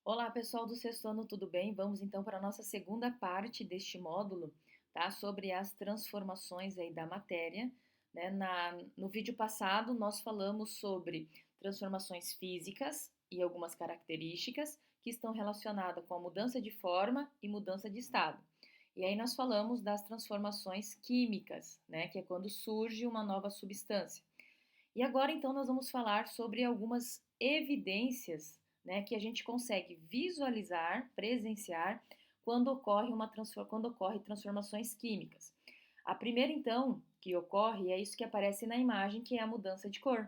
Olá, pessoal do sexto ano, tudo bem? Vamos então para a nossa segunda parte deste módulo, tá? Sobre as transformações aí da matéria, né? No vídeo passado, nós falamos sobre transformações físicas e algumas características que estão relacionadas com a mudança de forma e mudança de estado. E aí nós falamos das transformações químicas, né? Que é quando surge uma nova substância. E agora, então, nós vamos falar sobre algumas evidências, né, que a gente consegue visualizar, presenciar, quando ocorre transformações químicas. A primeira, então, que ocorre é isso que aparece na imagem, que é a mudança de cor.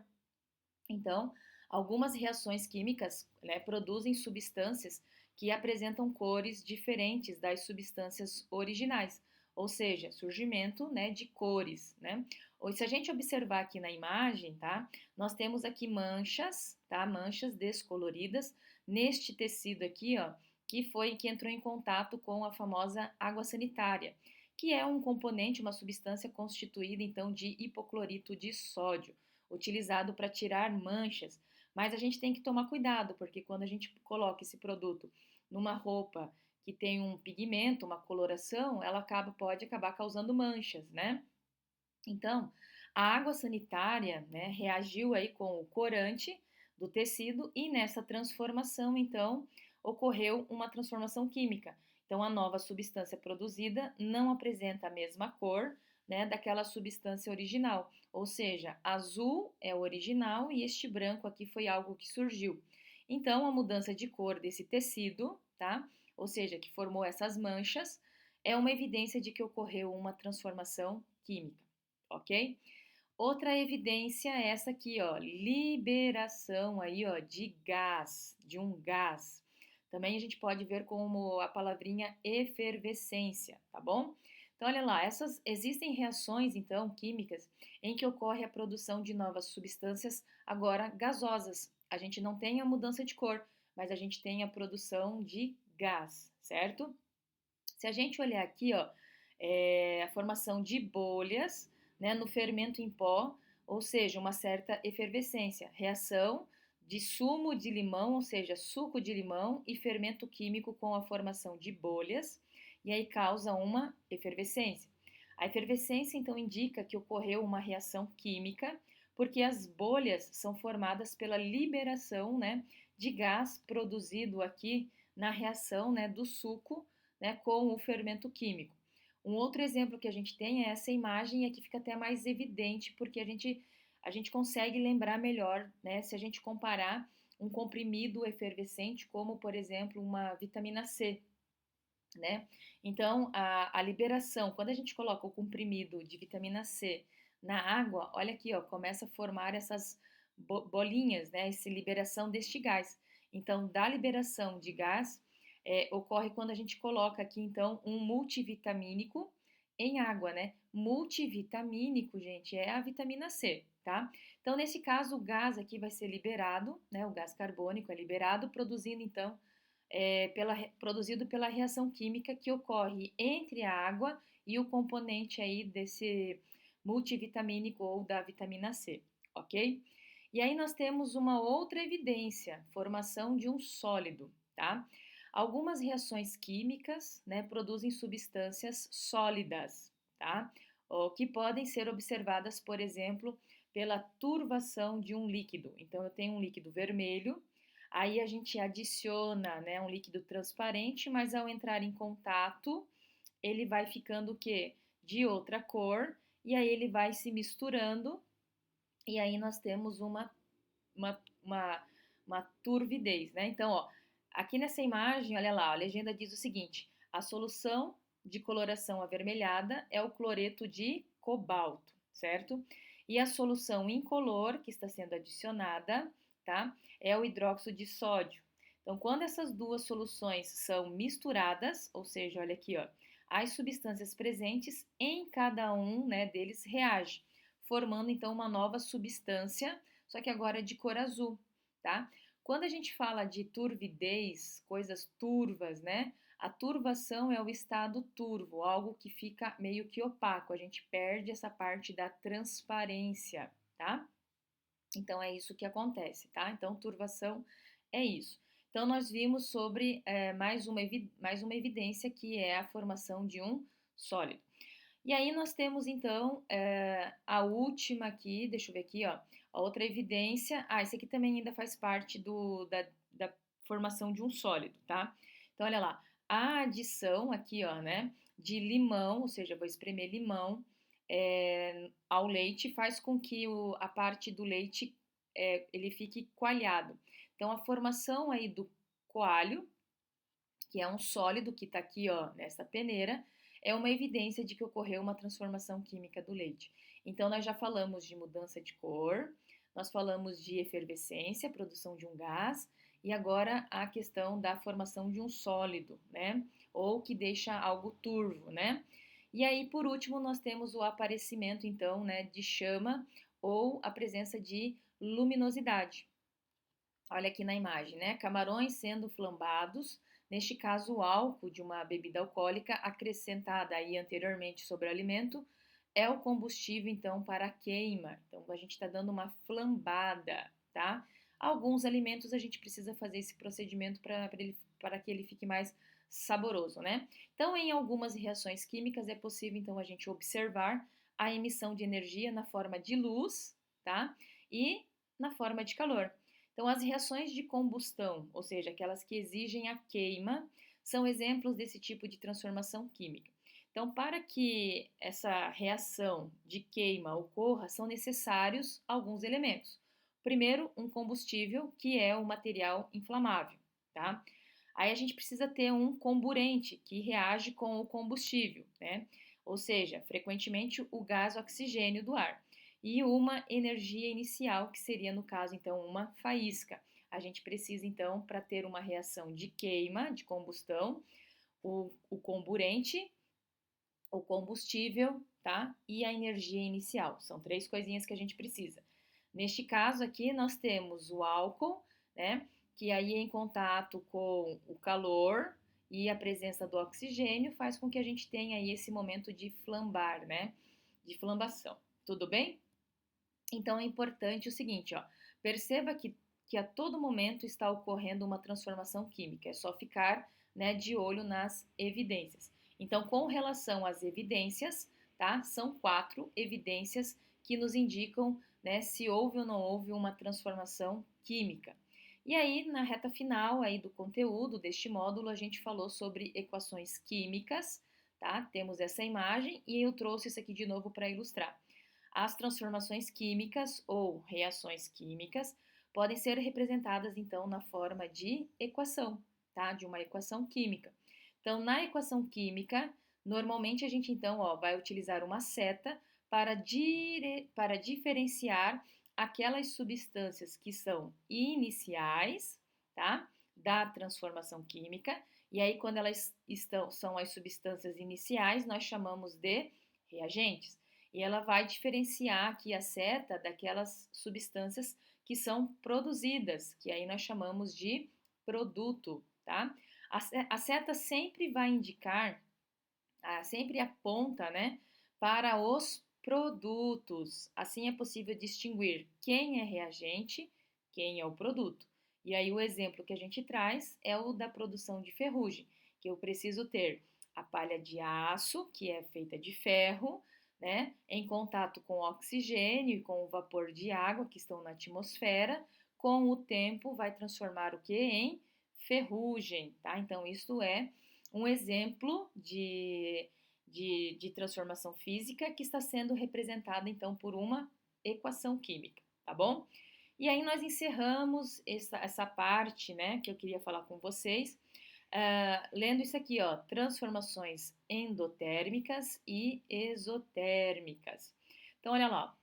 Então, algumas reações químicas, né, produzem substâncias que apresentam cores diferentes das substâncias originais, ou seja, surgimento, né, de cores, né? Ou se a gente observar aqui na imagem, tá? Nós temos aqui manchas, tá? Manchas descoloridas neste tecido aqui, ó, que entrou em contato com a famosa água sanitária, que é um componente, uma substância constituída então de hipoclorito de sódio utilizado para tirar manchas, mas a gente tem que tomar cuidado, porque quando a gente coloca esse produto numa roupa que tem um pigmento, uma coloração, pode acabar causando manchas, né? Então, a água sanitária, né, reagiu aí com o corante do tecido e nessa transformação, então, ocorreu uma transformação química. Então, a nova substância produzida não apresenta a mesma cor, né, daquela substância original, ou seja, azul é o original e este branco aqui foi algo que surgiu. Então, a mudança de cor desse tecido, tá? Ou seja, que formou essas manchas, é uma evidência de que ocorreu uma transformação química, ok? Outra evidência é essa aqui, ó, liberação aí, ó, de gás, de um gás. Também a gente pode ver como a palavrinha efervescência, tá bom? Então, olha lá, existem reações, então, químicas, em que ocorre a produção de novas substâncias, agora gasosas. A gente não tem a mudança de cor, mas a gente tem a produção de gás, certo? Se a gente olhar aqui, ó, a formação de bolhas, né, no fermento em pó, ou seja, uma certa efervescência, reação de sumo de limão, ou seja, suco de limão e fermento químico com a formação de bolhas, e aí causa uma efervescência. A efervescência então indica que ocorreu uma reação química, porque as bolhas são formadas pela liberação, né, de gás produzido aqui na reação, né, do suco, né, com o fermento químico. Um outro exemplo que a gente tem é essa imagem, e aqui fica até mais evidente, porque a gente consegue lembrar melhor, né, se a gente comparar um comprimido efervescente, como, por exemplo, uma vitamina C, né? Então, a liberação, quando a gente coloca o comprimido de vitamina C na água, olha aqui, ó, começa a formar essas bolinhas, né? Essa liberação deste gás. Então, da liberação de gás, ocorre quando a gente coloca aqui, então, um multivitamínico em água, né? Multivitamínico, gente, é a vitamina C, tá? Então, nesse caso, o gás aqui vai ser liberado, né? O gás carbônico é liberado, produzindo, então, produzido pela reação química que ocorre entre a água e o componente aí desse multivitamínico ou da vitamina C, ok? E aí nós temos uma outra evidência, formação de um sólido, tá? Algumas reações químicas, né, produzem substâncias sólidas, tá? O que podem ser observadas, por exemplo, pela turvação de um líquido. Então, eu tenho um líquido vermelho. Aí a gente adiciona, né, um líquido transparente, mas ao entrar em contato, ele vai ficando o quê? De outra cor, e aí ele vai se misturando, e aí nós temos uma, uma, uma turvidez, né? Então, ó, aqui nessa imagem, olha lá, a legenda diz o seguinte: a solução de coloração avermelhada é o cloreto de cobalto, certo? E a solução incolor que está sendo adicionada, tá? É o hidróxido de sódio. Então, quando essas duas soluções são misturadas, ou seja, olha aqui, ó, as substâncias presentes em cada um, né, deles reage, formando então uma nova substância, só que agora é de cor azul, tá? Quando a gente fala de turvidez, coisas turvas, né? A turvação é o estado turvo, algo que fica meio que opaco, a gente perde essa parte da transparência, tá? Então é isso que acontece, tá? Então turvação é isso. Então, nós vimos sobre mais uma evidência que é a formação de um sólido. E aí nós temos então a última aqui, deixa eu ver aqui, ó, a outra evidência. Ah, esse aqui também ainda faz parte da formação de um sólido, tá? Então, olha lá, a adição aqui, ó, né, de limão, ou seja, vou espremer limão ao leite, faz com que a parte do leite ele fique coalhado. Então, a formação aí do coalho, que é um sólido que está aqui, ó, nessa peneira, é uma evidência de que ocorreu uma transformação química do leite. Então, nós já falamos de mudança de cor, nós falamos de efervescência, produção de um gás, e agora a questão da formação de um sólido, né? Ou que deixa algo turvo, né? E aí, por último, nós temos o aparecimento, então, né, de chama ou a presença de luminosidade. Olha aqui na imagem, né? Camarões sendo flambados, neste caso o álcool de uma bebida alcoólica acrescentada aí anteriormente sobre o alimento é o combustível então para a queima. Então a gente está dando uma flambada, tá? Alguns alimentos a gente precisa fazer esse procedimento para que ele fique mais saboroso, né? Então em algumas reações químicas é possível então a gente observar a emissão de energia na forma de luz, tá? E na forma de calor. Então, as reações de combustão, ou seja, aquelas que exigem a queima, são exemplos desse tipo de transformação química. Então, para que essa reação de queima ocorra, são necessários alguns elementos. Primeiro, um combustível, que é o material inflamável, tá? Aí a gente precisa ter um comburente que reage com o combustível, né? Ou seja, frequentemente o gás oxigênio do ar e uma energia inicial, que seria, no caso, então, uma faísca. A gente precisa, então, para ter uma reação de queima, de combustão, o comburente, o combustível, tá? E a energia inicial. São três coisinhas que a gente precisa. Neste caso aqui, nós temos o álcool, né? Que aí em contato com o calor e a presença do oxigênio faz com que a gente tenha aí esse momento de flambar, né? De flambação. Tudo bem? Então é importante o seguinte, ó, perceba que a todo momento está ocorrendo uma transformação química, é só ficar, né, de olho nas evidências. Então, com relação às evidências, tá? São 4 evidências que nos indicam, né, se houve ou não houve uma transformação química. E aí, na reta final aí do conteúdo deste módulo, a gente falou sobre equações químicas, tá? Temos essa imagem e eu trouxe isso aqui de novo para ilustrar. As transformações químicas ou reações químicas podem ser representadas então na forma de equação, tá? De uma equação química. Então, na equação química, normalmente a gente então, ó, vai utilizar uma seta para diferenciar aquelas substâncias que são iniciais, tá? Da transformação química. E aí, quando elas são as substâncias iniciais, nós chamamos de reagentes. E ela vai diferenciar aqui a seta daquelas substâncias que são produzidas, que aí nós chamamos de produto, tá? A seta sempre vai indicar, sempre aponta, né, para os produtos. Assim é possível distinguir quem é reagente, quem é o produto. E aí o exemplo que a gente traz é o da produção de ferrugem, que eu preciso ter a palha de aço, que é feita de ferro, né, em contato com o oxigênio e com o vapor de água que estão na atmosfera, com o tempo vai transformar o que em ferrugem, tá? Então, isso é um exemplo de transformação física que está sendo representada, então, por uma equação química, tá bom? E aí nós encerramos essa parte, né, que eu queria falar com vocês, lendo isso aqui, ó, transformações endotérmicas e exotérmicas. Então, olha lá,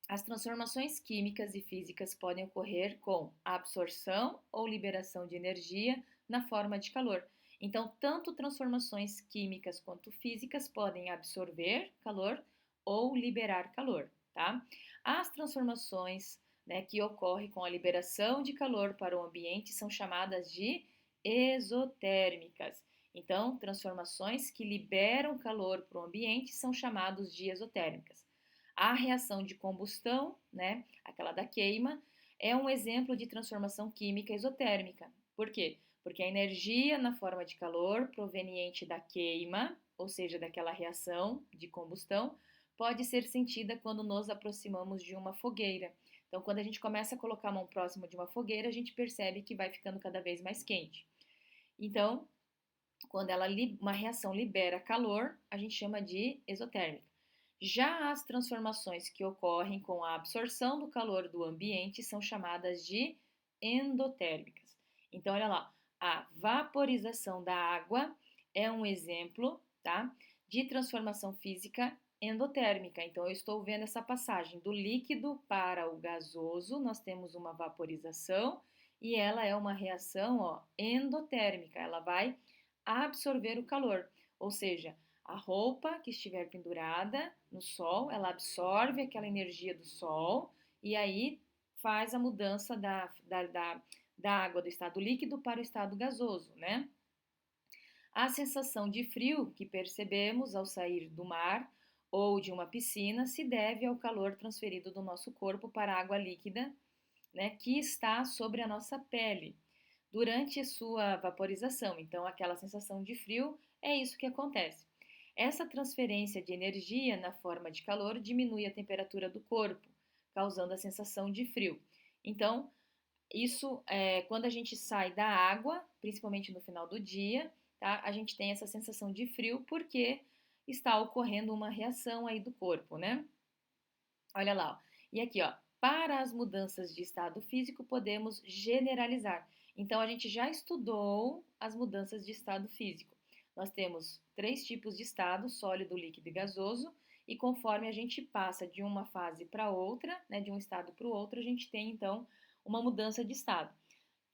as transformações químicas e físicas podem ocorrer com absorção ou liberação de energia na forma de calor. Então, tanto transformações químicas quanto físicas podem absorver calor ou liberar calor, tá? As transformações, né, que ocorrem com a liberação de calor para o ambiente são chamadas de exotérmicas. Então, transformações que liberam calor para o ambiente são chamadas de exotérmicas. A reação de combustão, né, aquela da queima, é um exemplo de transformação química exotérmica, Por quê? Porque a energia na forma de calor proveniente da queima, ou seja, daquela reação de combustão, pode ser sentida quando nos aproximamos de uma fogueira. Então, quando a gente começa a colocar a mão próximo de uma fogueira, a gente percebe que vai ficando cada vez mais quente. Então, quando uma reação libera calor, a gente chama de exotérmica. Já as transformações que ocorrem com a absorção do calor do ambiente são chamadas de endotérmicas. Então, olha lá, a vaporização da água é um exemplo, tá, de transformação física endotérmica. Então, eu estou vendo essa passagem do líquido para o gasoso, nós temos uma vaporização e ela é uma reação, ó, endotérmica. Ela vai absorver o calor, ou seja, a roupa que estiver pendurada no sol, ela absorve aquela energia do sol e aí faz a mudança da água do estado líquido para o estado gasoso, né? A sensação de frio que percebemos ao sair do mar ou de uma piscina se deve ao calor transferido do nosso corpo para a água líquida, né, que está sobre a nossa pele durante sua vaporização. Então, aquela sensação de frio é isso que acontece. Essa transferência de energia na forma de calor diminui a temperatura do corpo, causando a sensação de frio. Então, isso é quando a gente sai da água, principalmente no final do dia, tá? A gente tem essa sensação de frio porque está ocorrendo uma reação aí do corpo, né? Olha lá, ó. E aqui, ó, para as mudanças de estado físico, podemos generalizar. Então, a gente já estudou as mudanças de estado físico. Nós temos três tipos de estado: sólido, líquido e gasoso. E conforme a gente passa de uma fase para outra, né, de um estado para o outro, a gente tem então uma mudança de estado.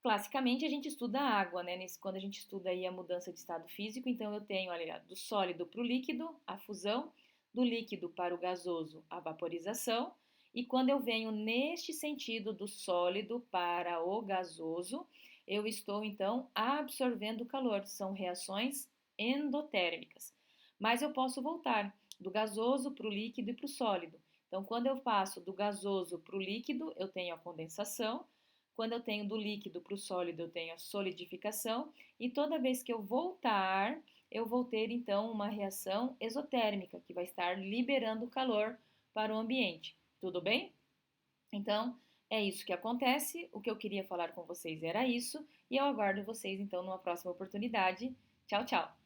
Classicamente, a gente estuda a água, né? Quando a gente estuda aí a mudança de estado físico, então eu tenho, olha, do sólido para o líquido, a fusão, do líquido para o gasoso, a vaporização, e quando eu venho neste sentido do sólido para o gasoso, eu estou então absorvendo o calor, são reações endotérmicas. Mas eu posso voltar do gasoso para o líquido e para o sólido. Então, quando eu passo do gasoso para o líquido, eu tenho a condensação. Quando eu tenho do líquido para o sólido, eu tenho a solidificação, e toda vez que eu voltar, eu vou ter então uma reação exotérmica, que vai estar liberando calor para o ambiente. Tudo bem? Então, é isso que acontece. O que eu queria falar com vocês era isso, e eu aguardo vocês então numa próxima oportunidade. Tchau, tchau!